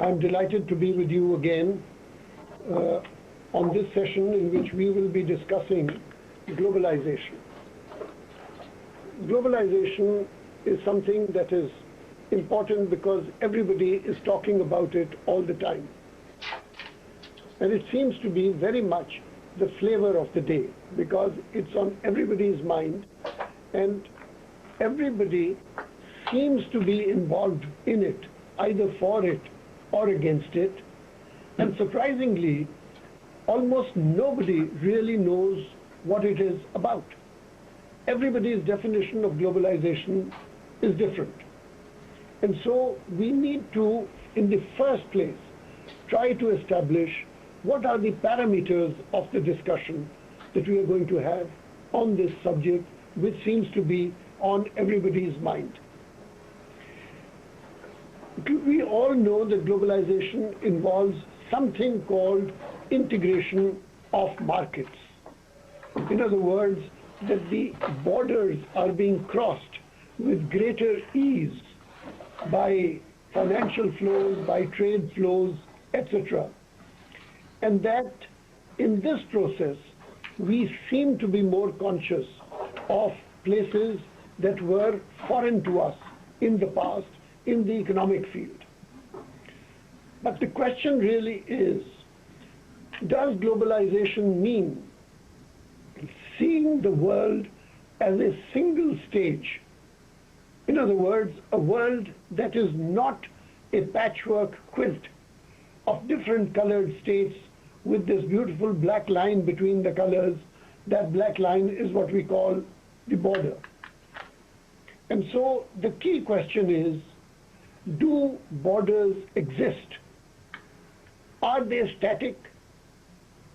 I'm delighted to be with you again on this session in which we will be discussing globalization. Globalization is something that is important because everybody is talking about it all the time. And it seems to be very much the flavor of the day because it's on everybody's mind and everybody seems to be involved in it, either for it or against it. And surprisingly, almost nobody really knows what it is about. Everybody's definition of globalization is different. And so we need to, in the first place, try to establish what are the parameters of the discussion that we are going to have on this subject, which seems to be on everybody's mind. We all know that globalization involves something called integration of markets. In other words, that the borders are being crossed with greater ease by financial flows, by trade flows, etc. And that in this process, we seem to be more conscious of places that were foreign to us in the past in the economic field. But the question really is, does globalization mean seeing the world as a single stage? In other words, a world that is not a patchwork quilt of different colored states with this beautiful black line between the colors. That black line is what we call the border. And so the key question is, do borders exist? Are they static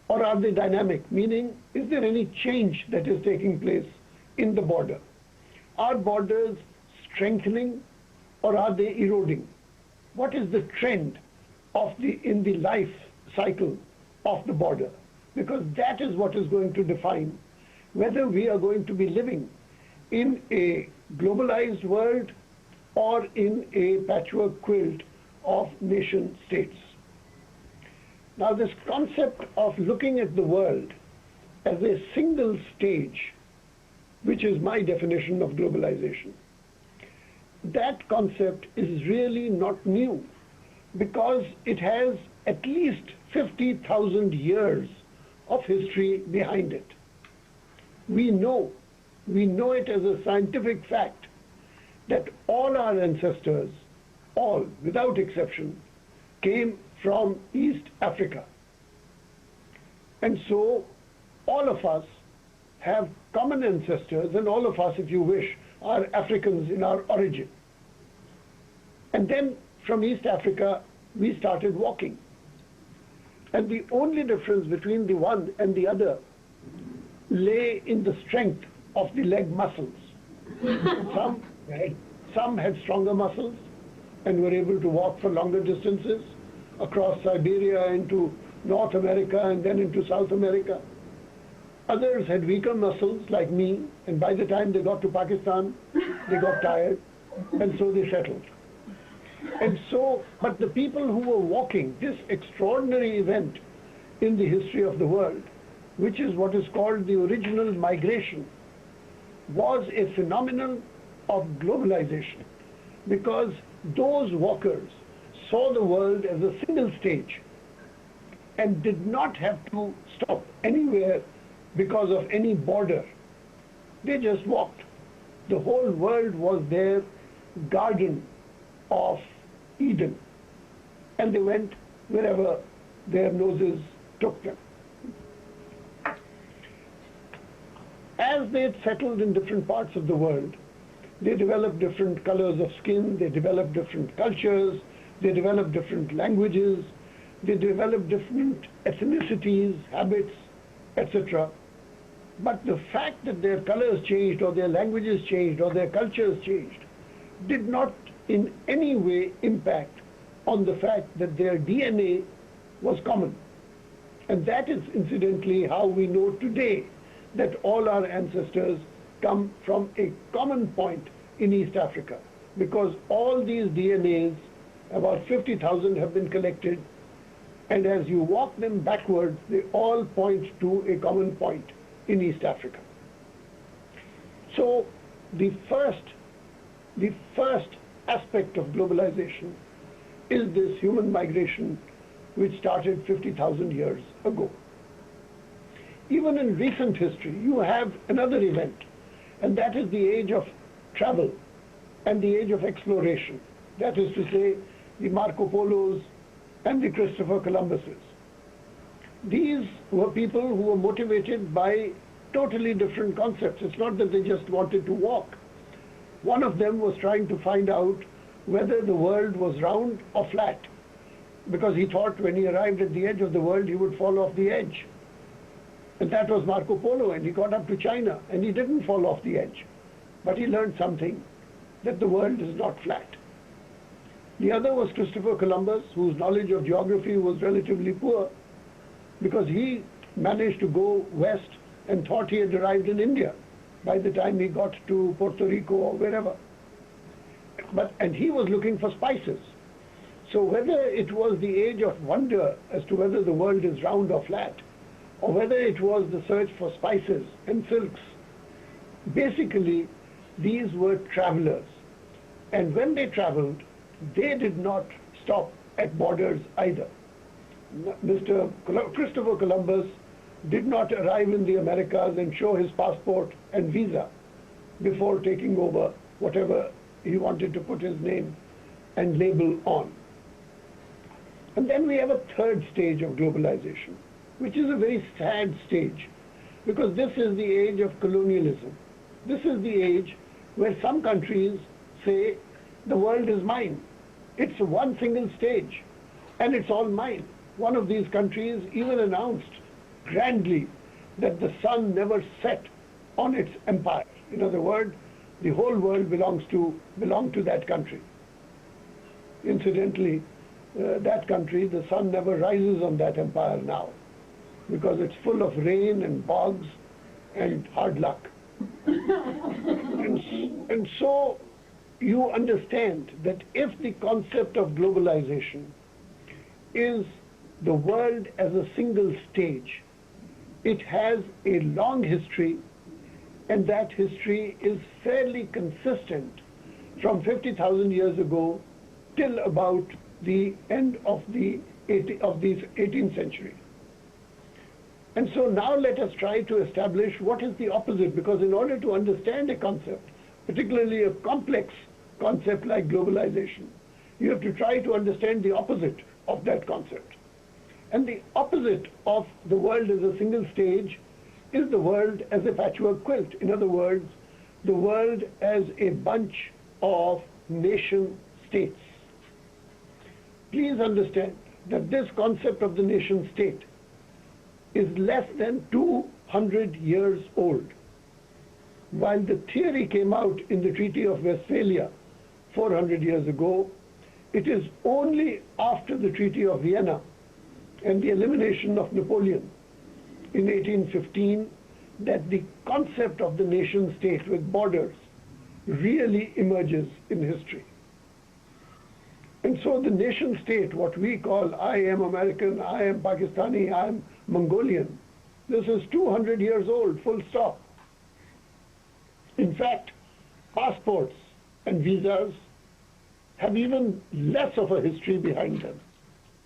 or are they dynamic? Meaning, is there any change that is taking place in the border? Are borders strengthening or are they eroding? What is the trend in the life cycle of the border? Because that is what is going to define whether we are going to be living in a globalized world or in a patchwork quilt of nation states. Now, this concept of looking at the world as a single stage, which is my definition of globalization, that concept is really not new because it has at least 50,000 years of history behind it. We know it as a scientific fact that all our ancestors, all without exception, came from East Africa. And so all of us have common ancestors, and all of us, if you wish, are Africans in our origin. And then from East Africa, we started walking. And the only difference between the one and the other lay in the strength of the leg muscles. Some had stronger muscles and were able to walk for longer distances across Siberia into North America and then into South America. Others had weaker muscles like me, and by the time they got to Pakistan, they got tired, and so they settled. And so, but the people who were walking this extraordinary event in the history of the world, which is what is called the original migration, was a phenomenon of globalization because those walkers saw the world as a single stage and did not have to stop anywhere because of any border. They just walked. The whole world was their garden of Eden, and they went wherever their noses took them. As they settled in different parts of the world, they developed different colors of skin, they developed different cultures, they developed different languages, they developed different ethnicities, habits, etc. But the fact that their colors changed or their languages changed or their cultures changed did not in any way impact on the fact that their DNA was common. And that is incidentally how we know today that all our ancestors come from a common point in East Africa, because all these DNAs About 50,000 have been collected, and as you walk them backwards, they all point to a common point in East Africa. So the first aspect of globalization is this human migration which started 50,000 years ago. Even in recent history, you have another event, and that is the age of travel and the age of exploration. That is to say, the Marco Polos and the Christopher Columbuses. These were people who were motivated by totally different concepts. It's not that they just wanted to walk. One of them was trying to find out whether the world was round or flat, because he thought when he arrived at the edge of the world, he would fall off the edge. And that was Marco Polo, and he got up to China, and he didn't fall off the edge. But he learned something, that the world is not flat. The other was Christopher Columbus, whose knowledge of geography was relatively poor, because he managed to go west and thought he had arrived in India by the time he got to Puerto Rico or wherever. And he was looking for spices. So whether it was the age of wonder as to whether the world is round or flat, or whether it was the search for spices and silks, basically these were travelers. And when they traveled, they did not stop at borders either. Mr. Christopher Columbus did not arrive in the Americas and show his passport and visa before taking over whatever he wanted to put his name and label on. And then we have a third stage of globalization, which is a very sad stage, because this is the age of colonialism. This is the age where some countries say, the world is mine. It's one single stage, and it's all mine. One of these countries even announced grandly that the sun never set on its empire. In other words, the whole world belonged to that country. Incidentally, that country, the sun never rises on that empire now, because it's full of rain and bogs and hard luck. And so you understand that if the concept of globalization is the world as a single stage, it has a long history, and that history is fairly consistent from 50,000 years ago till about the end of the 18th century. And so now let us try to establish what is the opposite, because in order to understand a concept, particularly a complex concept like globalization, you have to try to understand the opposite of that concept. And the opposite of the world as a single stage is the world as a patchwork quilt. In other words, the world as a bunch of nation states. Please understand that this concept of the nation state is less than 200 years old. While the theory came out in the Treaty of Westphalia 400 years ago, it is only after the Treaty of Vienna and the elimination of Napoleon in 1815 that the concept of the nation state with borders really emerges in history. And so the nation state, what we call I am American, I am Pakistani, I am Mongolian, this is 200 years old, full stop. In fact, passports and visas have even less of a history behind them.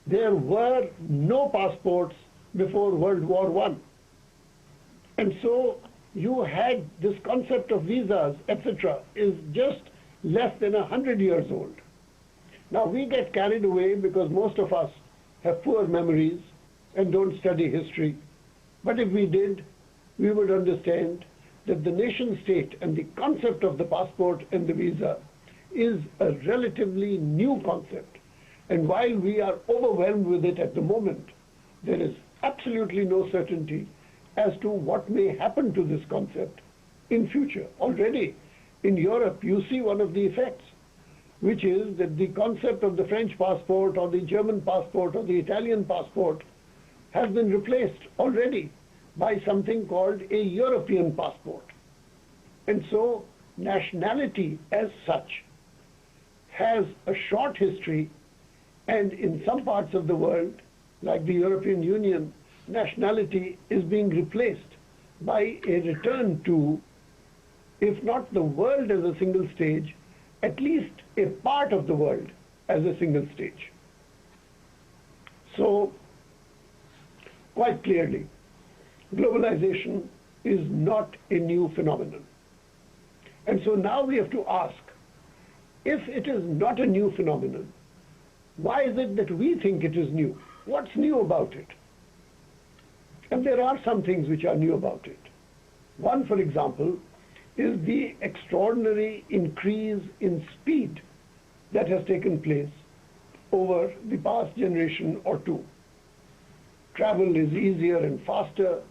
There were no passports before World War I. And so you had this concept of visas, etc., is just less than 100 years old. Now we get carried away because most of us have poor memories and don't study history. But if we did, we would understand that the nation state and the concept of the passport and the visa is a relatively new concept. And while we are overwhelmed with it at the moment, there is absolutely no certainty as to what may happen to this concept in future. Already in Europe, you see one of the effects, which is that the concept of the French passport or the German passport or the Italian passport has been replaced already by something called a European passport. And so, nationality as such has a short history, And in some parts of the world, like the European Union, nationality is being replaced by a return to, if not the world as a single stage, at least a part of the world as a single stage. So, quite clearly, globalization is not a new phenomenon. And so now we have to ask, if it is not a new phenomenon, why is it that we think it is new? What's new about it? And there are some things which are new about it. One, for example, is the extraordinary increase in speed that has taken place over the past generation or two. Travel is easier and faster.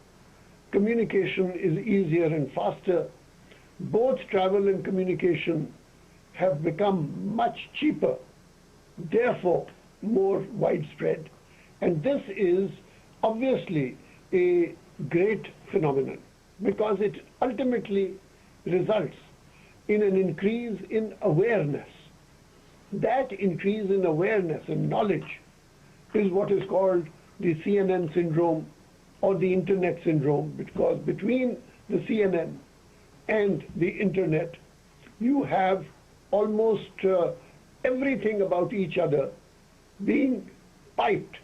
Communication is easier and faster. Both travel and communication have become much cheaper, therefore more widespread. And this is obviously a great phenomenon because it ultimately results in an increase in awareness. That increase in awareness and knowledge is what is called the CNN syndrome or the internet syndrome, because between the CNN and the internet, you have almost everything about each other being piped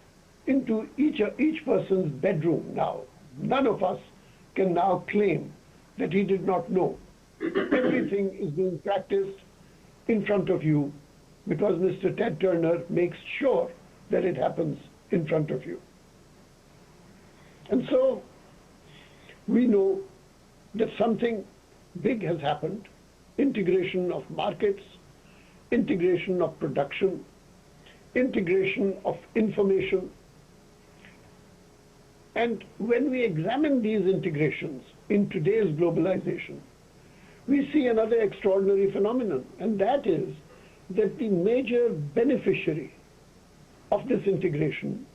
into each person's bedroom now. None of us can now claim that he did not know. Everything is being practiced in front of you because Mr. Ted Turner makes sure that it happens in front of you. And so we know that something big has happened: integration of markets, integration of production, integration of information. And when we examine these integrations in today's globalization, we see another extraordinary phenomenon, and that is that the major beneficiary of this integration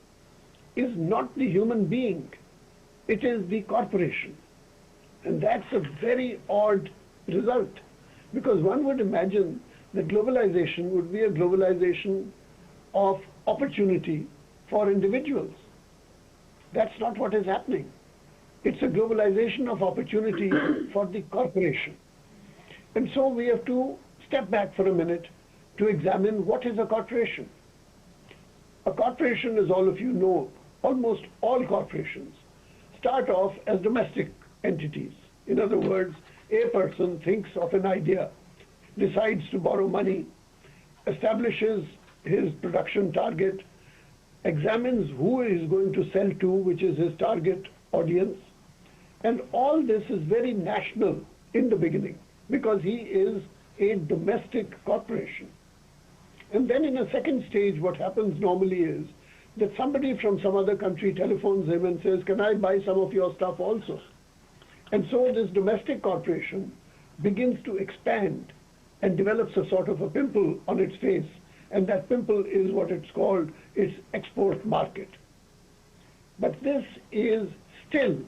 is not the human being, it is the corporation. And that's a very odd result, because one would imagine that globalization would be a globalization of opportunity for individuals. That's not what is happening. It's a globalization of opportunity for the corporation. And so we have to step back for a minute to examine what is a corporation. A corporation, as all of you know, almost all corporations start off as domestic entities. In other words, a person thinks of an idea, decides to borrow money, establishes his production target, examines who he is going to sell to, which is his target audience, and all this is very national in the beginning because he is a domestic corporation. And then in a second stage, what happens normally is that somebody from some other country telephones him and says, "Can I buy some of your stuff also?" And so this domestic corporation begins to expand and develops a sort of a pimple on its face, and that pimple is what it's called its export market. But this is still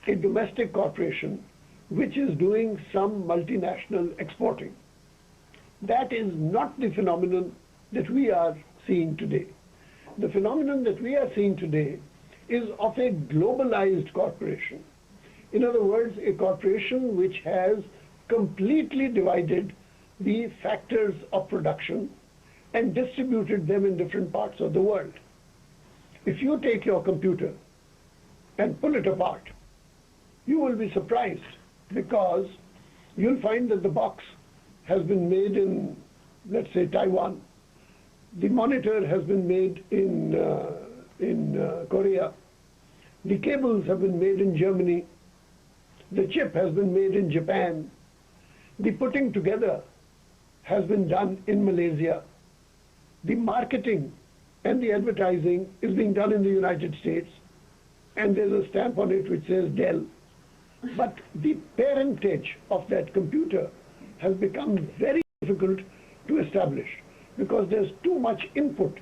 a domestic corporation which is doing some multinational exporting. That is not the phenomenon that we are seeing today. The phenomenon that we are seeing today is of a globalized corporation. In other words, a corporation which has completely divided the factors of production and distributed them in different parts of the world. If you take your computer and pull it apart, you will be surprised because you'll find that the box has been made in, let's say, Taiwan. The monitor has been made in Korea. The cables have been made in Germany. The chip has been made in Japan. The putting together has been done in Malaysia. The marketing and the advertising is being done in the United States, and there's a stamp on it which says Dell. But the parentage of that computer has become very difficult to establish because there's too much input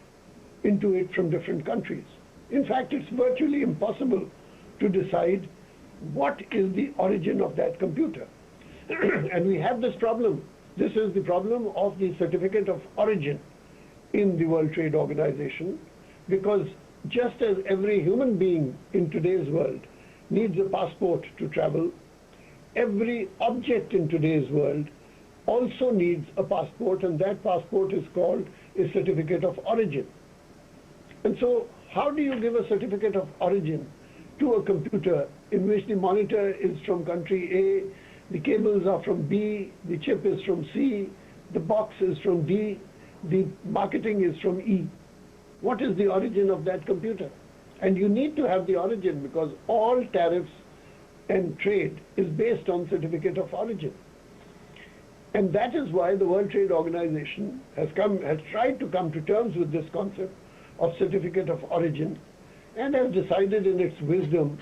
into it from different countries. In fact, it's virtually impossible to decide what is the origin of that computer. And we have this problem. This is the problem of the certificate of origin. in the World Trade Organization, because just as every human being in today's world needs a passport to travel, every object in today's world also needs a passport, and that passport is called a certificate of origin. And so how do you give a certificate of origin to a computer in which the monitor is from country A, the cables are from B, the chip is from C, the box is from D, the marketing is from E? What is the origin of that computer? And you need to have the origin, because all tariffs and trade is based on certificate of origin. And that is why the World Trade Organization has tried to come to terms with this concept of certificate of origin, and has decided in its wisdom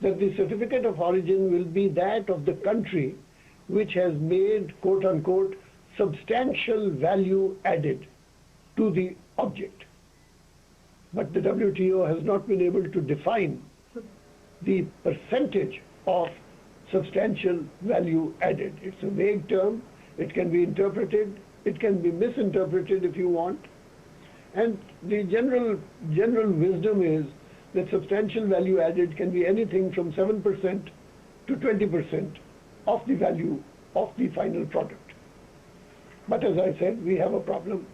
that the certificate of origin will be that of the country which has made, quote unquote, substantial value added to the object. But the WTO has not been able to define the percentage of substantial value added. It's a vague term. It can be interpreted. It can be misinterpreted if you want. And the general wisdom is that substantial value added can be anything from 7% to 20% of the value of the final product. But as I said, we have a problem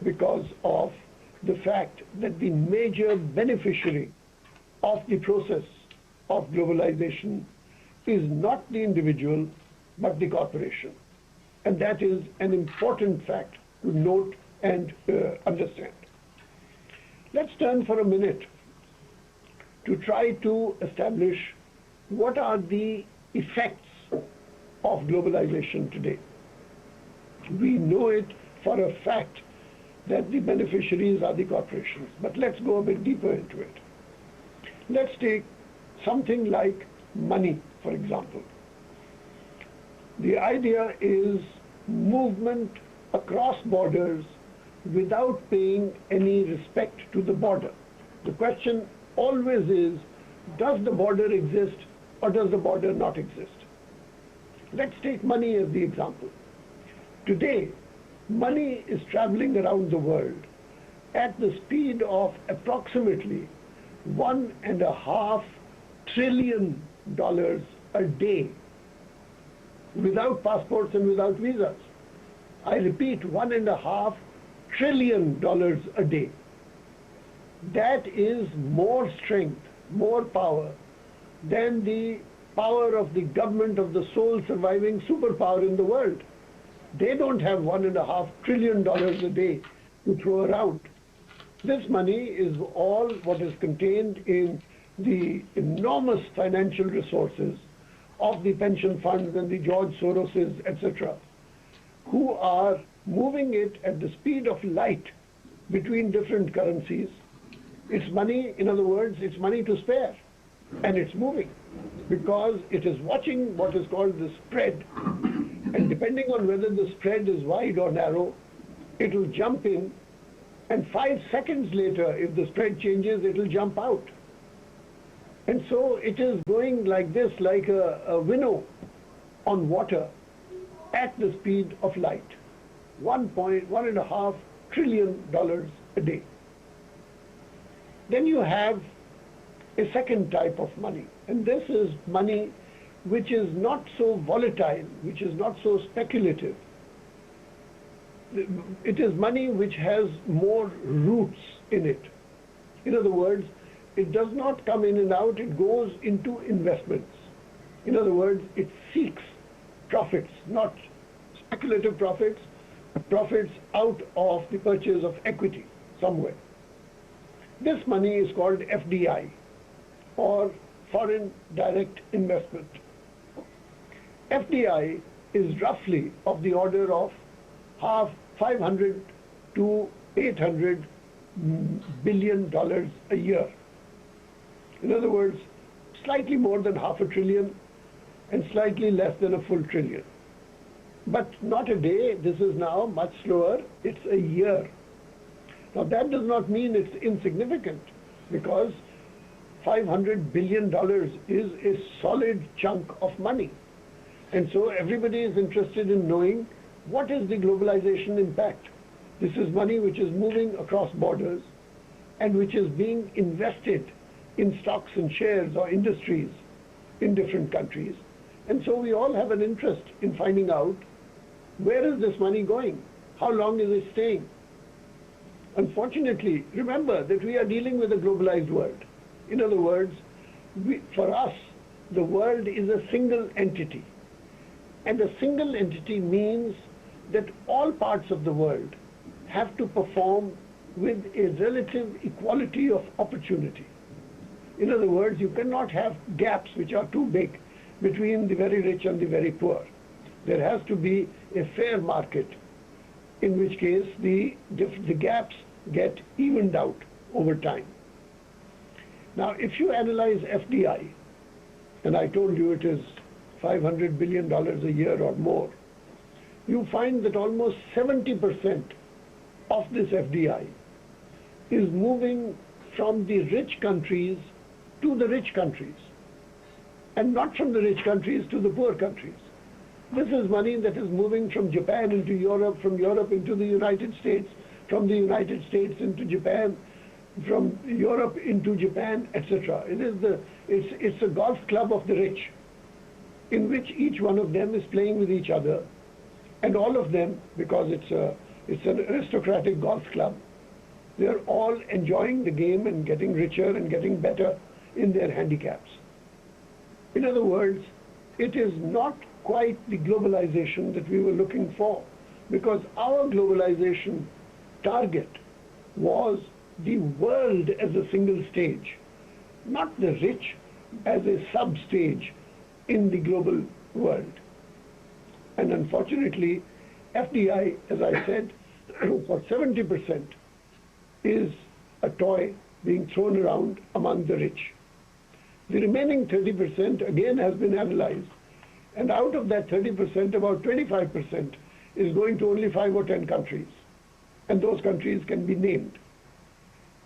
because of the fact that the major beneficiary of the process of globalization is not the individual, but the corporation. And that is an important fact to note and understand. Let's turn for a minute to try to establish what are the effects of globalization today. We know it for a fact that the beneficiaries are the corporations, but let's go a bit deeper into it. Let's take something like money, for example. The idea is movement across borders without paying any respect to the border. The question always is, does the border exist or does the border not exist? Let's take money as the example. Today, money is traveling around the world at the speed of approximately $1.5 trillion a day without passports and without visas. I repeat, $1.5 trillion a day. That is more strength, more power than the power of the government of the sole surviving superpower in the world. They don't have $1.5 trillion a day to throw around. This money is all what is contained in the enormous financial resources of the pension funds and the George Soroses, etc., who are moving it at the speed of light between different currencies. It's money, in other words, it's money to spare. And it's moving because it is watching what is called the spread. And depending on whether the spread is wide or narrow, it will jump in, and 5 seconds later, if the spread changes, it will jump out. And so it is going like this, like a winnow on water at the speed of light. $1.5 trillion a day. Then you have a second type of money, and this is money which is not so volatile, which is not so speculative. It is money which has more roots in it. In other words, it does not come in and out, it goes into investments. In other words, it seeks profits, not speculative profits, but profits out of the purchase of equity somewhere. This money is called FDI, or foreign direct investment. FDI is roughly of the order of $500 to $800 billion a year. In other words, slightly more than $500 billion and slightly less than a full trillion. But not a day, this is now much slower, it's a year. Now that does not mean it's insignificant, because $500 billion is a solid chunk of money. And so everybody is interested in knowing what is the globalization impact. This is money which is moving across borders and which is being invested in stocks and shares or industries in different countries. And so we all have an interest in finding out, where is this money going? How long is it staying? Unfortunately, remember that we are dealing with a globalized world. In other words, for us, the world is a single entity. And a single entity means that all parts of the world have to perform with a relative equality of opportunity. In other words, you cannot have gaps which are too big between the very rich and the very poor. There has to be a fair market, in which case the gaps get evened out over time. Now, if you analyze FDI, and I told you it is $500 billion a year or more, you find that almost 70% of this FDI is moving from the rich countries to the rich countries, and not from the rich countries to the poor countries. This is money that is moving from Japan into Europe, from Europe into the United States, from the United States into Japan, from Europe into Japan, etc. It's a golf club of the rich, in which each one of them is playing with each other, and all of them, because it's an aristocratic golf club, they're all enjoying the game and getting richer and getting better in their handicaps. In other words, it is not quite the globalization that we were looking for, because our globalization target was the world as a single stage, not the rich as a sub-stage in the global world. And unfortunately, FDI, as I said, for 70% is a toy being thrown around among the rich. The remaining 30% again has been analyzed, and out of that 30%, about 25% is going to only 5 or 10 countries, and those countries can be named.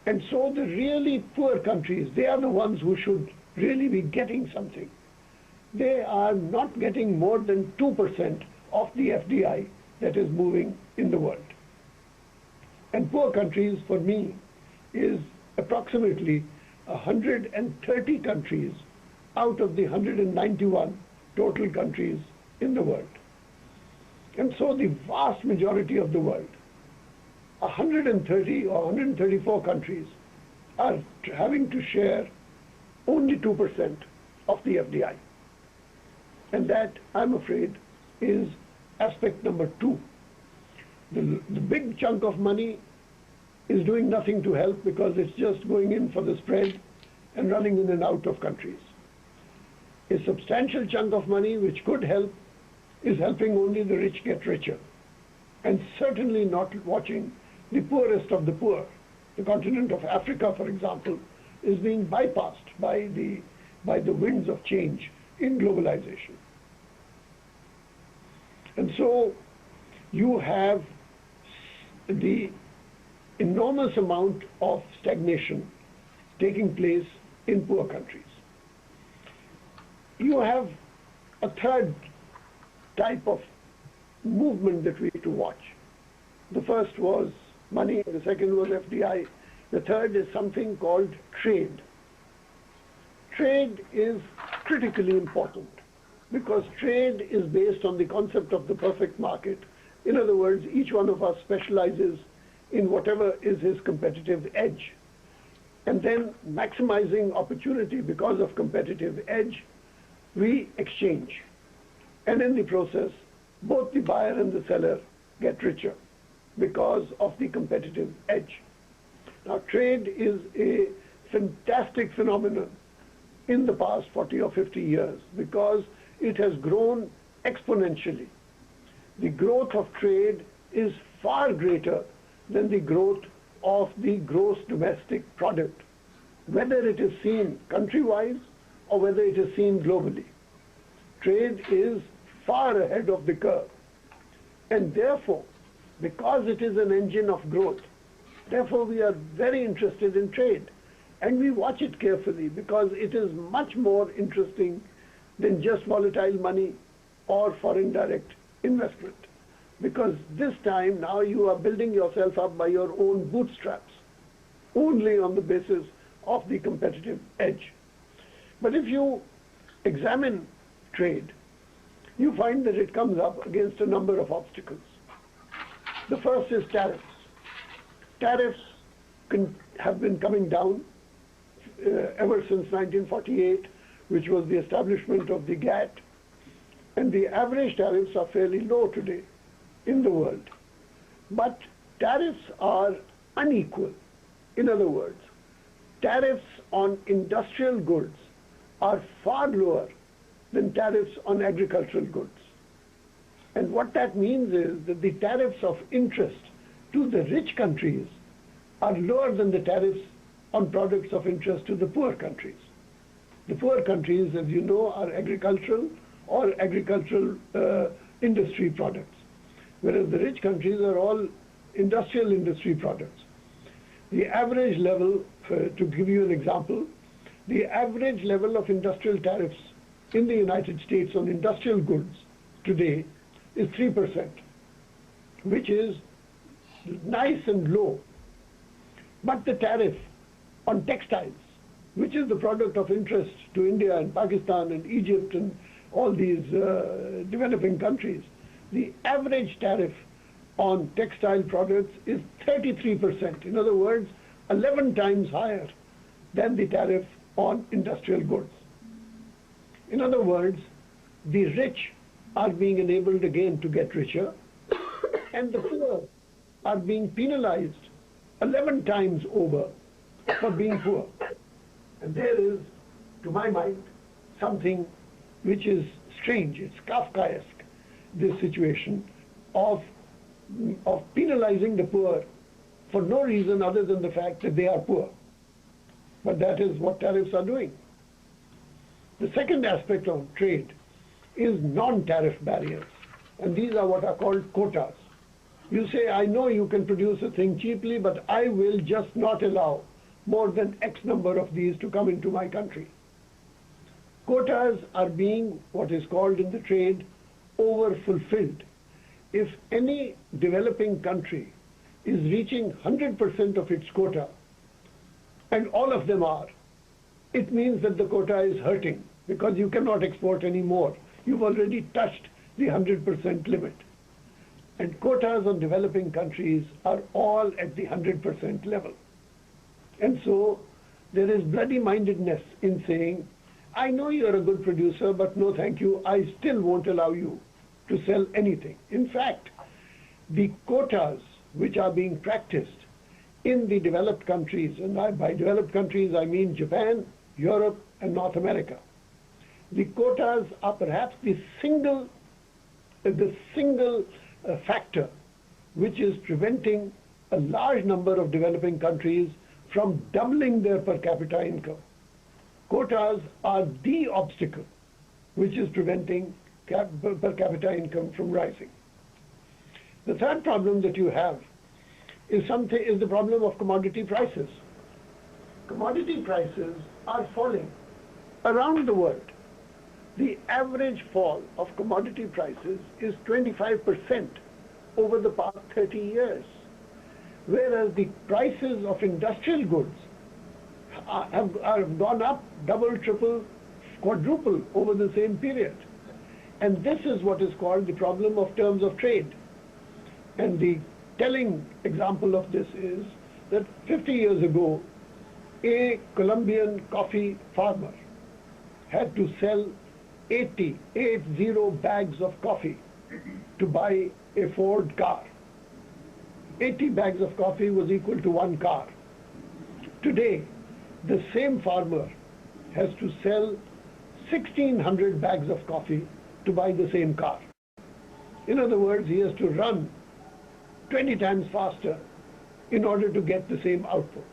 And so the really poor countries, they are the ones who should really be getting something. They are not getting more than 2% of the FDI that is moving in the world. And poor countries, for me, is approximately 130 countries out of the 191 total countries in the world. And so the vast majority of the world, 130 or 134 countries, are having to share only 2% of the FDI. And that, I'm afraid, is aspect number 2. The big chunk of money is doing nothing to help, because it's just going in for the spread and running in and out of countries. A substantial chunk of money which could help is helping only the rich get richer, and certainly not watching the poorest of the poor. The continent of Africa, for example, is being bypassed by the winds of change in globalization. And so you have the enormous amount of stagnation taking place in poor countries. You have a third type of movement that we need to watch. The first was money, the second was FDI. The third is something called trade. Trade is critically important, because trade is based on the concept of the perfect market. In other words, each one of us specializes in whatever is his competitive edge. And then, maximizing opportunity because of competitive edge, we exchange. And in the process, both the buyer and the seller get richer because of the competitive edge. Now, trade is a fantastic phenomenon in the past 40 or 50 years, because it has grown exponentially. The growth of trade is far greater than the growth of the gross domestic product, whether it is seen country-wise or whether it is seen globally. Trade is far ahead of the curve. And therefore, because it is an engine of growth, therefore we are very interested in trade. And we watch it carefully, because it is much more interesting than just volatile money or foreign direct investment. because this time now you are building yourself up by your own bootstraps, only on the basis of the competitive edge. But if you examine trade, you find that it comes up against a number of obstacles. The first is tariffs. Tariffs have been coming down ever since 1948, which was the establishment of the GATT, and the average tariffs are fairly low today in the world. But tariffs are unequal. In other words, tariffs on industrial goods are far lower than tariffs on agricultural goods. And what that means is that the tariffs of interest to the rich countries are lower than the tariffs on products of interest to the poor countries. The poor countries, as you know, are agricultural or agricultural industry products, whereas the rich countries are all industrial industry products. The average level, to give you an example, the average level of industrial tariffs in the United States on industrial goods today is 3%, which is nice and low. But the tariff on textiles, which is the product of interest to India and Pakistan and Egypt and all these developing countries, the average tariff on textile products is 33%. In other words, 11 times higher than the tariff on industrial goods. In other words, the rich are being enabled again to get richer, and the poor are being penalized 11 times over for being poor. And there is, to my mind, something which is strange. It's Kafkaesque, this situation of penalizing the poor for no reason other than the fact that they are poor. But that is what tariffs are doing. The second aspect of trade is non-tariff barriers, and these are what are called quotas. You say, I know you can produce a thing cheaply, but I will just not allow more than X number of these to come into my country. Quotas are being, what is called in the trade, over-fulfilled. If any developing country is reaching 100% of its quota, and all of them are, it means that the quota is hurting because you cannot export any more. You've already touched the 100% limit. And quotas on developing countries are all at the 100% level. And so there is bloody-mindedness in saying, I know you're a good producer, but no thank you, I still won't allow you to sell anything. In fact, the quotas which are being practiced in the developed countries, and by developed countries I mean Japan, Europe, and North America. The quotas are perhaps the single factor which is preventing a large number of developing countries from doubling their per capita income. Quotas are the obstacle which is preventing per capita income from rising. The third problem that you have is the problem of commodity prices. Commodity prices are falling around the world. The average fall of commodity prices is 25% over the past 30 years, whereas the prices of industrial goods have gone up double, triple, quadruple over the same period. And this is what is called the problem of terms of trade. And the telling example of this is that 50 years ago, a Colombian coffee farmer had to sell 80 bags of coffee to buy a Ford car. 80 bags of coffee was equal to one car. Today, the same farmer has to sell 1,600 bags of coffee to buy the same car. In other words, he has to run 20 times faster in order to get the same output,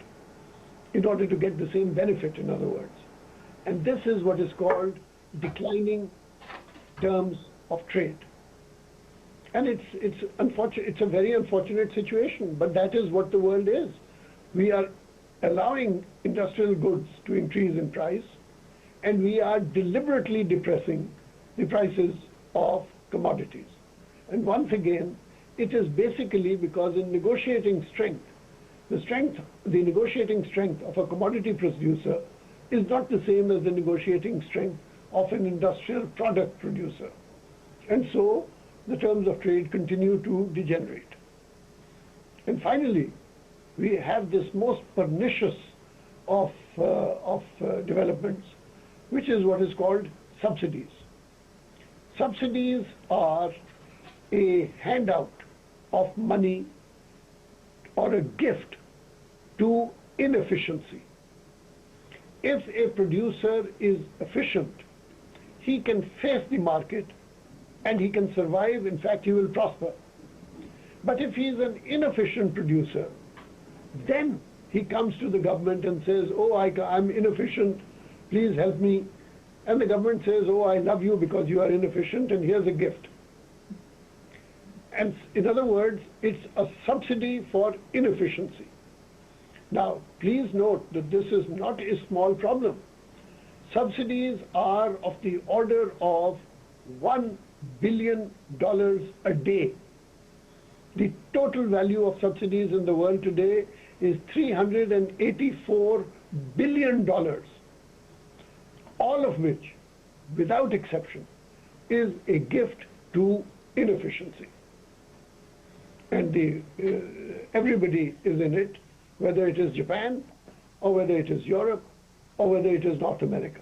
in order to get the same benefit, in other words. And this is what is called declining terms of trade. And it's unfortunate, it's a very unfortunate situation, but that is what the world is. We are allowing industrial goods to increase in price, and we are deliberately depressing the prices of commodities. And once again, it is basically because in negotiating strength, the negotiating strength of a commodity producer is not the same as the negotiating strength of an industrial product producer. And so the terms of trade continue to degenerate. And finally, we have this most pernicious of developments, which is what is called subsidies. Subsidies are a handout of money or a gift to inefficiency. If a producer is efficient, he can face the market and he can survive. In fact, he will prosper. But if he is an inefficient producer, then he comes to the government and says, oh, I'm inefficient, please help me. And the government says, oh, I love you because you are inefficient, and here's a gift. And in other words, it's a subsidy for inefficiency. Now, please note that this is not a small problem. Subsidies are of the order of $1 billion a day. The total value of subsidies in the world today is $384 billion, all of which, without exception, is a gift to inefficiency. And everybody is in it, whether it is Japan, or whether it is Europe, or whether it is North America.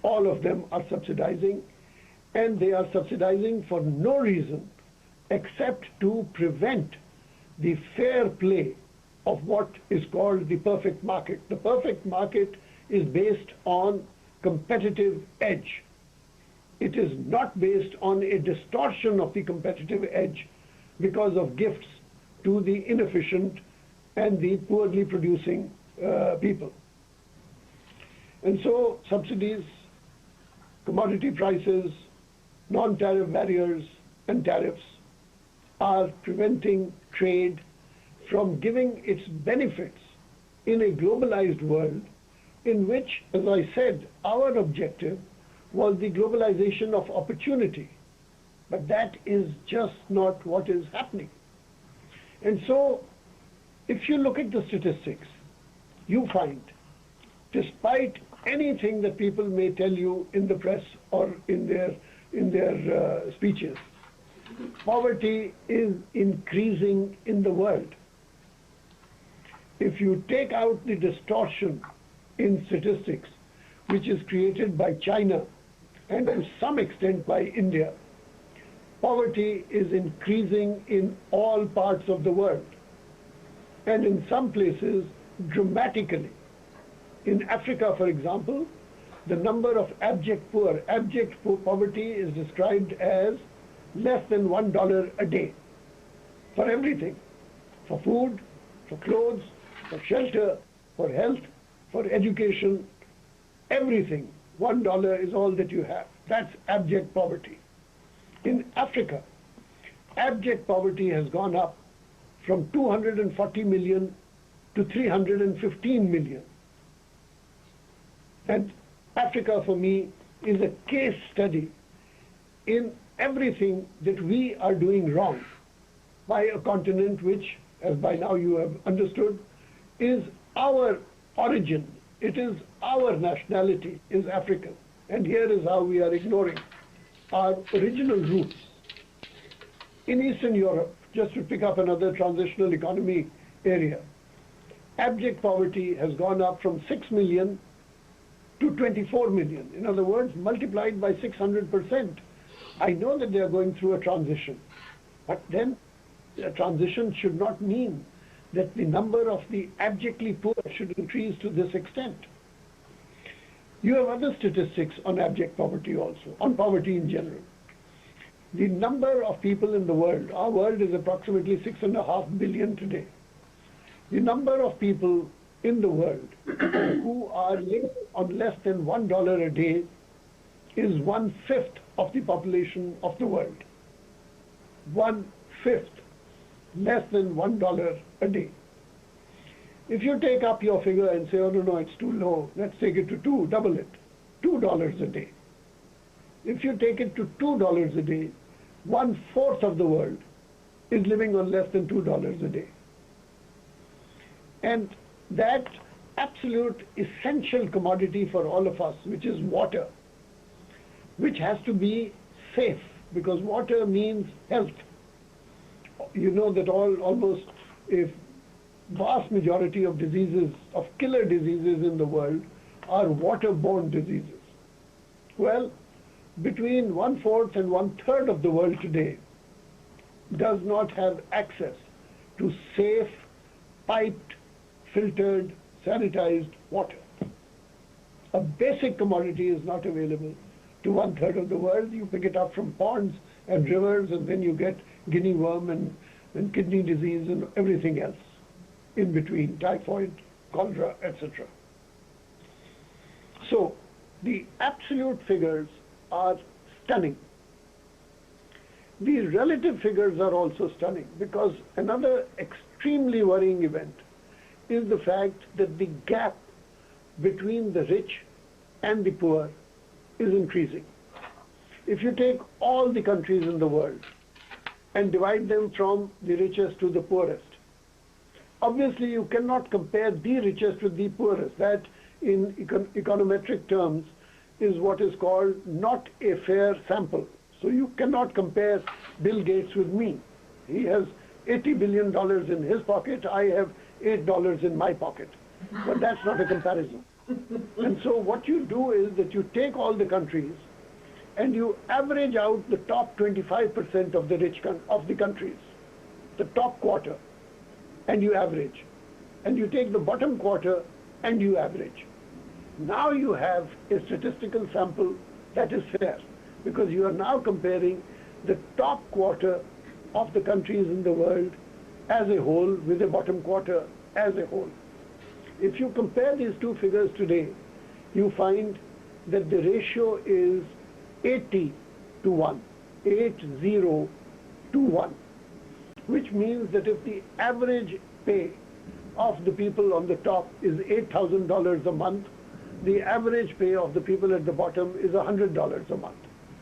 All of them are subsidizing, and they are subsidizing for no reason except to prevent the fair play of what is called the perfect market. The perfect market is based on competitive edge. It is not based on a distortion of the competitive edge because of gifts to the inefficient and the poorly producing people. And so subsidies, commodity prices, non-tariff barriers, and tariffs are preventing trade from giving its benefits in a globalized world in which, as I said, our objective was the globalization of opportunity. But that is just not what is happening. And so, if you look at the statistics, you find, despite anything that people may tell you in the press or in their speeches, poverty is increasing in the world. If you take out the distortion in statistics, which is created by China and to some extent by India, poverty is increasing in all parts of the world, and in some places dramatically. In Africa, for example, the number of abject poverty is described as less than $1 a day for everything, for food, for clothes, for shelter, for health, for education, everything. $1 is all that you have. That's abject poverty. In Africa, abject poverty has gone up from 240 million to 315 million. And Africa, for me, is a case study in everything that we are doing wrong by a continent which, as by now you have understood, is our origin. It is our nationality, is African. And here is how we are ignoring our original roots. In Eastern Europe, just to pick up another transitional economy area, abject poverty has gone up from 6 million to 24 million. In other words, multiplied by 600%. I know that they are going through a transition, but then a transition should not mean that the number of the abjectly poor should increase to this extent. You have other statistics on abject poverty also, on poverty in general. The number of people in the world, our world is approximately 6.5 billion today. The number of people in the world who are living on less than $1 a day is 1/5 of the population of the world. 1/5, less than $1 a day. If you take up your figure and say, oh no, it's too low, let's take it to 2, double it, $2 a day. If you take it to $2 a day, 1/4 of the world is living on less than $2 a day. And that absolute essential commodity for all of us, which is water, which has to be safe, because water means health. You know that almost a vast majority of diseases, of killer diseases in the world, are waterborne diseases. Well, between 1/4 and 1/3 of the world today does not have access to safe, piped, filtered, sanitized water. A basic commodity is not available to 1/3 of the world. You pick it up from ponds and rivers, and then you get guinea worm and kidney disease and everything else in between, typhoid, cholera, etc. So the absolute figures are stunning. The relative figures are also stunning, because another extremely worrying event is the fact that the gap between the rich and the poor is increasing. If you take all the countries in the world and divide them from the richest to the poorest, obviously you cannot compare the richest with the poorest. That in econometric terms is what is called not a fair sample. So you cannot compare Bill Gates with me. He has $80 billion in his pocket, I have $8 in my pocket. But that's not a comparison. And so what you do is that you take all the countries and you average out the top 25% of the countries, the top quarter, and you average. And you take the bottom quarter and you average. Now you have a statistical sample that is fair, because you are now comparing the top quarter of the countries in the world as a whole with the bottom quarter as a whole. If you compare these two figures today, you find that the ratio is 80 to 1, 80 to 1, which means that if the average pay of the people on the top is $8,000 a month, the average pay of the people at the bottom is $100 a month.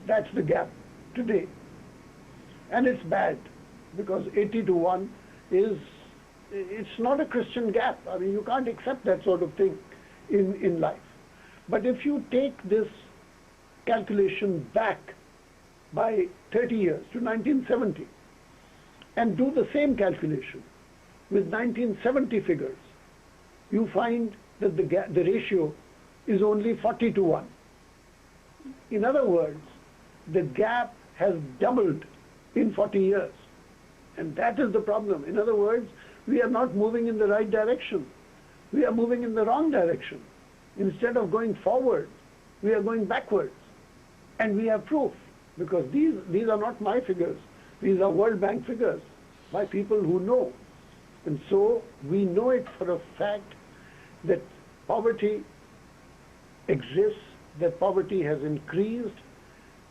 That's the gap today. And it's bad, because 80 to 1 it's not a Christian gap. I mean, you can't accept that sort of thing in life. But if you take this calculation back by 30 years to 1970 and do the same calculation with 1970 figures, you find that the ratio is only 40 to 1. In other words, the gap has doubled in 40 years. And that is the problem. In other words, we are not moving in the right direction. We are moving in the wrong direction. Instead of going forward, we are going backwards. And we have proof, because these are not my figures. These are World Bank figures by people who know. And so we know it for a fact that poverty exists, that poverty has increased,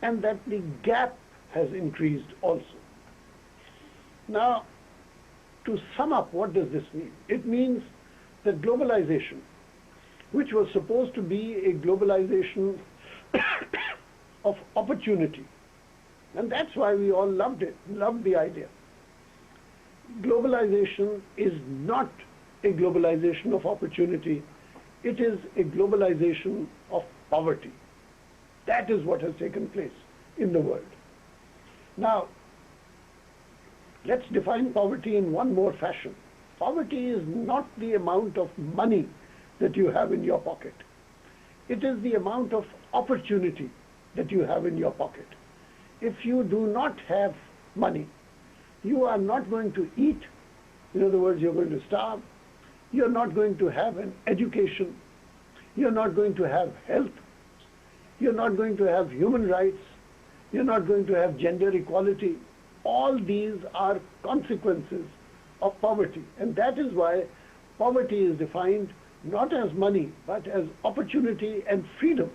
and that the gap has increased also. Now, to sum up, what does this mean? It means that globalization, which was supposed to be a globalization of opportunity, and that's why we all loved it, loved the idea. Globalization is not a globalization of opportunity, it is a globalization of poverty. That is what has taken place in the world. Now, let's define poverty in one more fashion. Poverty is not the amount of money that you have in your pocket. It is the amount of opportunity that you have in your pocket. If you do not have money, you are not going to eat. In other words, you're going to starve. You're not going to have an education. You're not going to have health. You're not going to have human rights. You're not going to have gender equality. All these are consequences of poverty. And that is why poverty is defined not as money, but as opportunity and freedom.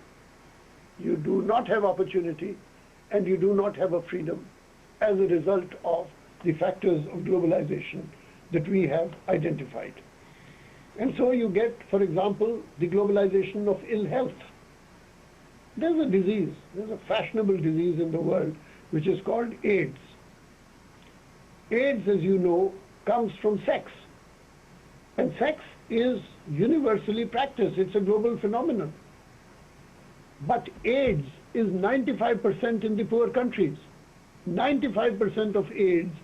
You do not have opportunity and you do not have a freedom as a result of the factors of globalization that we have identified. And so you get, for example, the globalization of ill health. There's a disease, there's a fashionable disease in the world which is called AIDS. AIDS, as you know, comes from sex. And sex is universally practiced. It's a global phenomenon. But AIDS is 95% in the poor countries. 95% of AIDS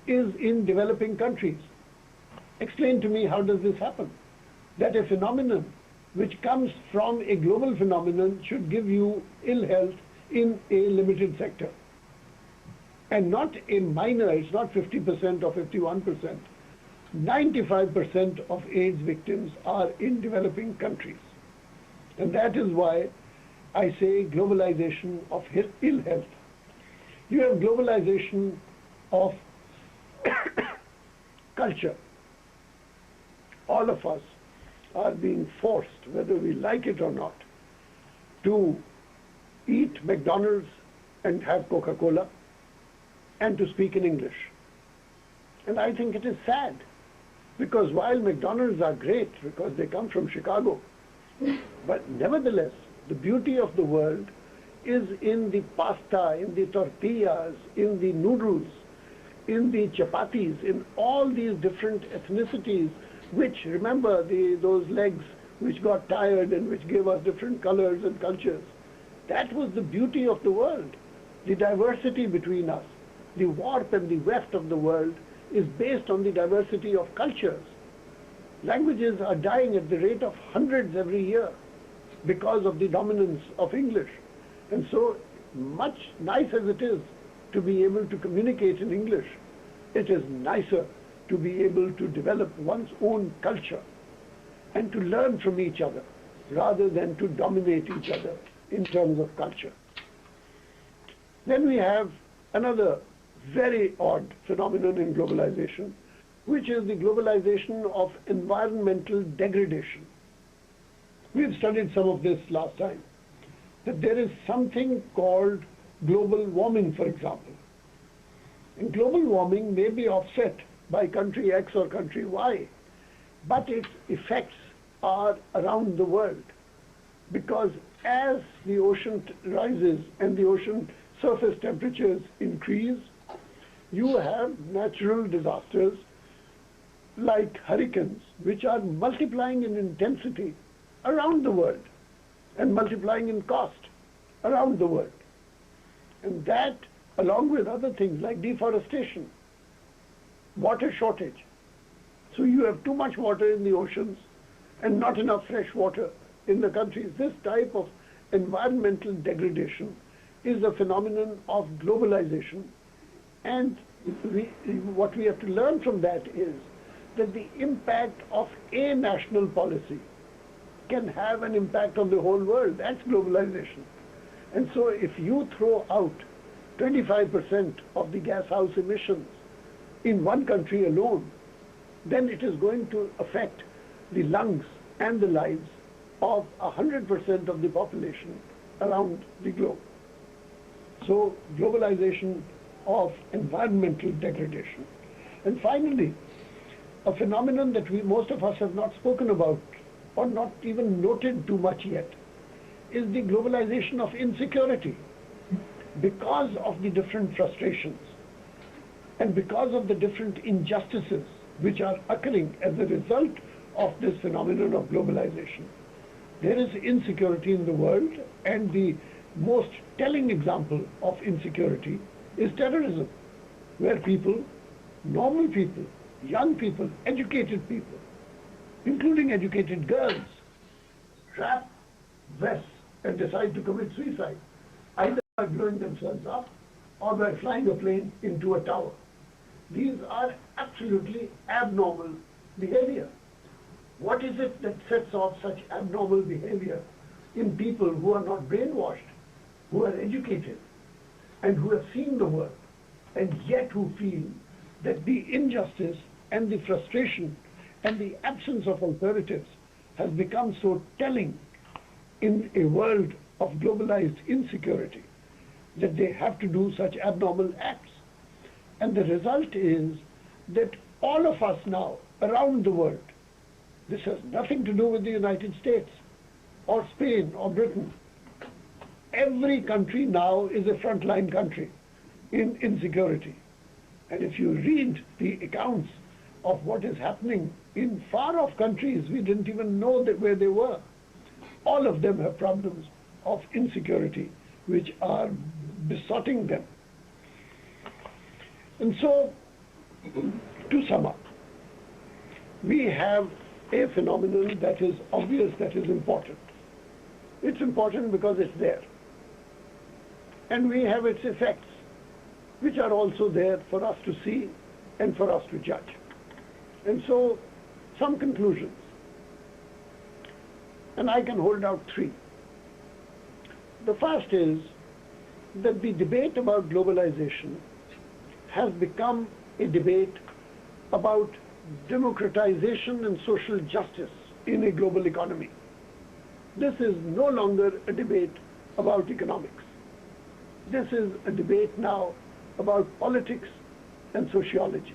is in developing countries. Explain to me, how does this happen? That a phenomenon which comes from a global phenomenon should give you ill health in a limited sector. And not a minor, it's not 50% or 51%. 95% of AIDS victims are in developing countries. And that is why I say globalization of ill health. You have globalization of culture. All of us are being forced, whether we like it or not, to eat McDonald's and have Coca-Cola and to speak in English. And I think it is sad, because while McDonald's are great because they come from Chicago, but nevertheless, the beauty of the world is in the pasta, in the tortillas, in the noodles, in the chapatis, in all these different ethnicities, which, remember, those legs which got tired and which gave us different colors and cultures. That was the beauty of the world, the diversity between us. The warp and the weft of the world is based on the diversity of cultures. Languages are dying at the rate of hundreds every year because of the dominance of English. And so, much nice as it is to be able to communicate in English, it is nicer to be able to develop one's own culture and to learn from each other rather than to dominate each other in terms of culture. Then we have another very odd phenomenon in globalization, which is the globalization of environmental degradation. We've studied some of this last time, that there is something called global warming, for example. And global warming may be offset by country X or country Y, but its effects are around the world, because as the ocean rises and the ocean surface temperatures increase, you have natural disasters like hurricanes, which are multiplying in intensity around the world and multiplying in cost around the world. And that, along with other things like deforestation, water shortage. So you have too much water in the oceans and not enough fresh water in the countries. This type of environmental degradation is a phenomenon of globalization. And what we have to learn from that is that the impact of a national policy can have an impact on the whole world. That's globalization. And so if you throw out 25% of the gas house emissions in one country alone, then it is going to affect the lungs and the lives of 100% of the population around the globe. So globalization of environmental degradation. And finally, a phenomenon that most of us have not spoken about or not even noted too much yet is the globalization of insecurity. Because of the different frustrations and because of the different injustices which are occurring as a result of this phenomenon of globalization, there is insecurity in the world, and the most telling example of insecurity is terrorism, where people, normal people, young people, educated people, including educated girls, wrap vests and decide to commit suicide, either by blowing themselves up or by flying a plane into a tower. These are absolutely abnormal behavior. What is it that sets off such abnormal behavior in people who are not brainwashed, who are educated, and who have seen the world, and yet who feel that the injustice and the frustration and the absence of alternatives has become so telling in a world of globalized insecurity that they have to do such abnormal acts? And the result is that all of us now around the world, this has nothing to do with the United States or Spain or Britain. Every country now is a frontline country in insecurity. And if you read the accounts of what is happening in far-off countries, we didn't even know that where they were. All of them have problems of insecurity which are besotting them. And so, to sum up, we have a phenomenon that is obvious, that is important. It's important because it's there. And we have its effects, which are also there for us to see and for us to judge. And so, some conclusions. And I can hold out three. The first is that the debate about globalization has become a debate about democratization and social justice in a global economy. This is no longer a debate about economics. This is a debate now about politics and sociology.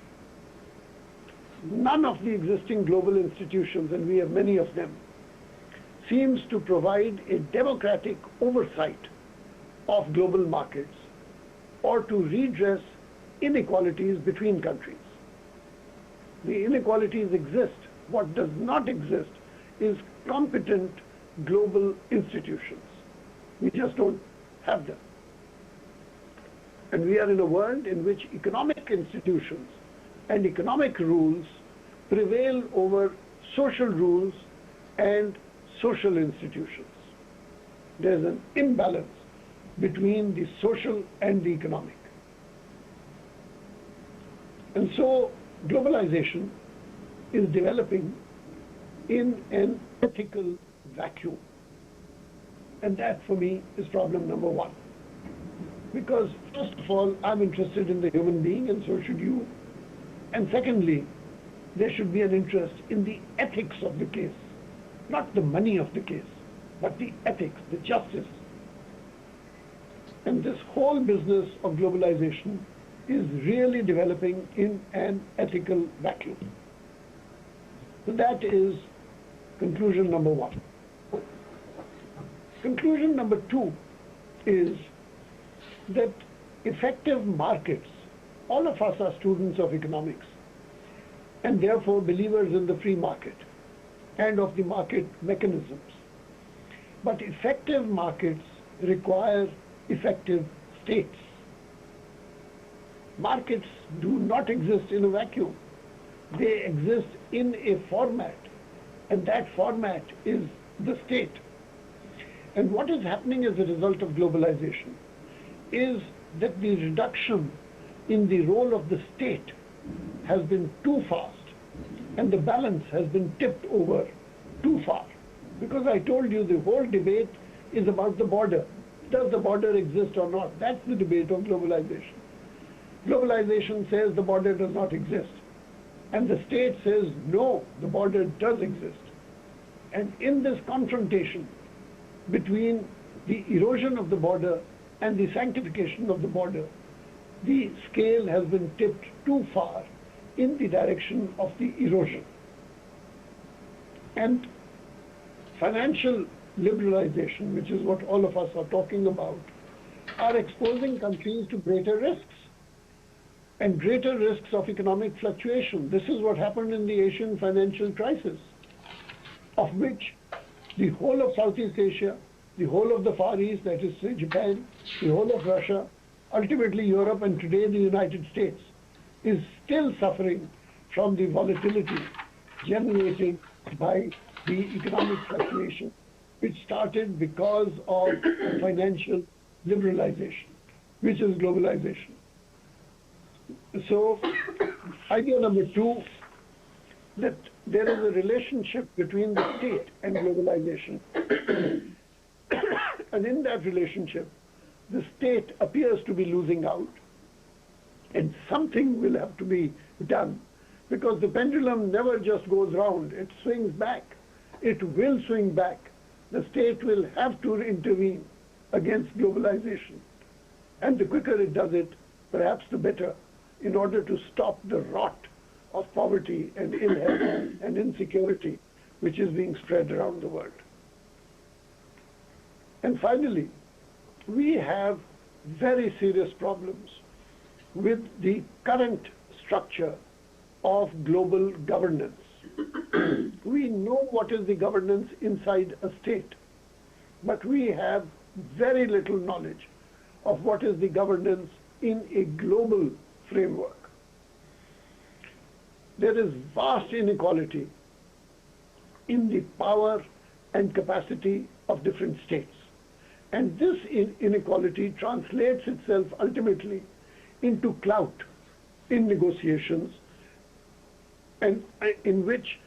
None of the existing global institutions, and we have many of them, seems to provide a democratic oversight of global markets or to redress inequalities between countries. The inequalities exist. What does not exist is competent global institutions. We just don't have them. And we are in a world in which economic institutions and economic rules prevail over social rules and social institutions. There's an imbalance between the social and the economic. And so globalization is developing in an ethical vacuum. And that for me is problem number one. Because first of all, I'm interested in the human being, and so should you. And secondly, there should be an interest in the ethics of the case. Not the money of the case, but the ethics, the justice. And this whole business of globalization is really developing in an ethical vacuum. So that is conclusion number one. Conclusion number two is that effective markets, all of us are students of economics and therefore believers in the free market and of the market mechanisms. But effective markets require effective states. Markets do not exist in a vacuum. They exist in a format, and that format is the state. And what is happening as a result of globalization is that the reduction in the role of the state has been too fast, and the balance has been tipped over too far. Because I told you the whole debate is about the border. Does the border exist or not? That's the debate of globalization. Globalization says the border does not exist. And the state says, no, the border does exist. And in this confrontation between the erosion of the border and the sanctification of the border, the scale has been tipped too far in the direction of the erosion. And financial liberalization, which is what all of us are talking about, are exposing countries to greater risks and greater risks of economic fluctuation. This is what happened in the Asian financial crisis, of which the whole of Southeast Asia, the whole of the Far East, that is Japan, the whole of Russia, ultimately Europe, and today the United States, is still suffering from the volatility generated by the economic fluctuation, which started because of financial liberalization, which is globalization. So, idea number two, that there is a relationship between the state and globalization. And in that relationship, the state appears to be losing out. And something will have to be done, because the pendulum never just goes round, it swings back. It will swing back. The state will have to intervene against globalization. And the quicker it does it, perhaps the better, in order to stop the rot of poverty and ill health and insecurity which is being spread around the world. And finally, we have very serious problems with the current structure of global governance. We know what is the governance inside a state, but we have very little knowledge of what is the governance in a global framework. There is vast inequality in the power and capacity of different states. And this inequality translates itself ultimately into clout in negotiations, and in which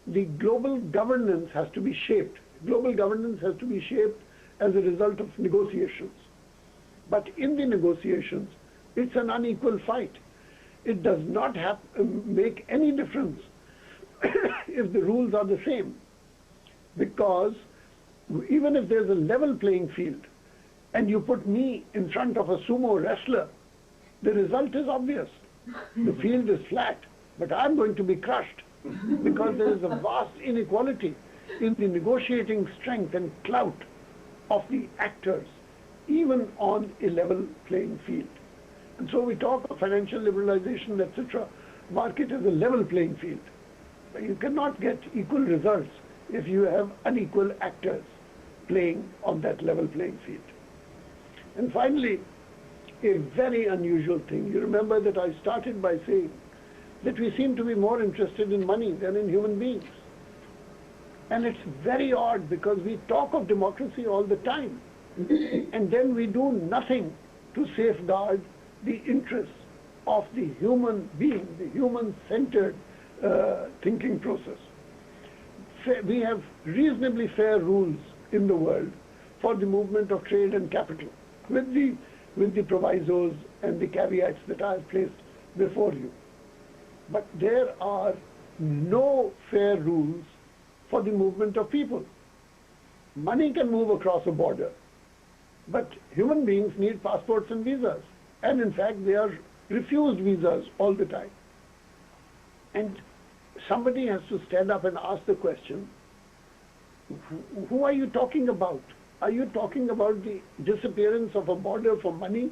the global governance has to be shaped. Global governance has to be shaped as a result of negotiations. But in the negotiations, it's an unequal fight. It does not make any difference if the rules are the same, because even if there's a level playing field and you put me in front of a sumo wrestler, the result is obvious. The field is flat, but I'm going to be crushed because there is a vast inequality in the negotiating strength and clout of the actors, even on a level playing field. And so we talk of financial liberalization, etc. Market is a level playing field. You cannot get equal results if you have unequal actors playing on that level playing field. And finally, a very unusual thing. You remember that I started by saying that we seem to be more interested in money than in human beings. And it's very odd because we talk of democracy all the time, and then we do nothing to safeguard the interests of the human being, the human-centered thinking process. We have reasonably fair rules in the world for the movement of trade and capital, with the provisos and the caveats that I have placed before you. But there are no fair rules for the movement of people. Money can move across a border, but human beings need passports and visas. And in fact, they are refused visas all the time. And somebody has to stand up and ask the question, who are you talking about? Are you talking about the disappearance of a border for money,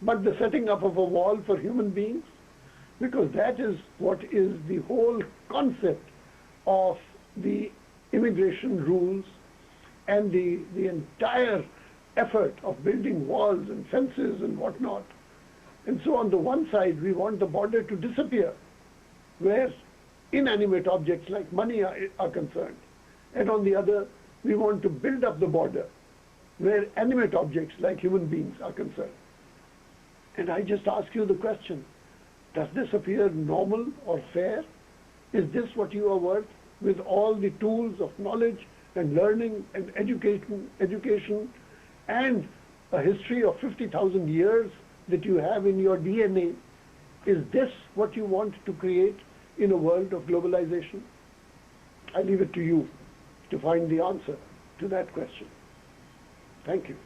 but the setting up of a wall for human beings? Because that is what is the whole concept of the immigration rules and the entire effort of building walls and fences and whatnot. And so on the one side, we want the border to disappear, where inanimate objects like money are concerned. And on the other, we want to build up the border, where animate objects like human beings are concerned. And I just ask you the question, does this appear normal or fair? Is this what you are worth, with all the tools of knowledge and learning and education and a history of 50,000 years that you have in your DNA? Is this what you want to create in a world of globalization? I leave it to you to find the answer to that question. Thank you.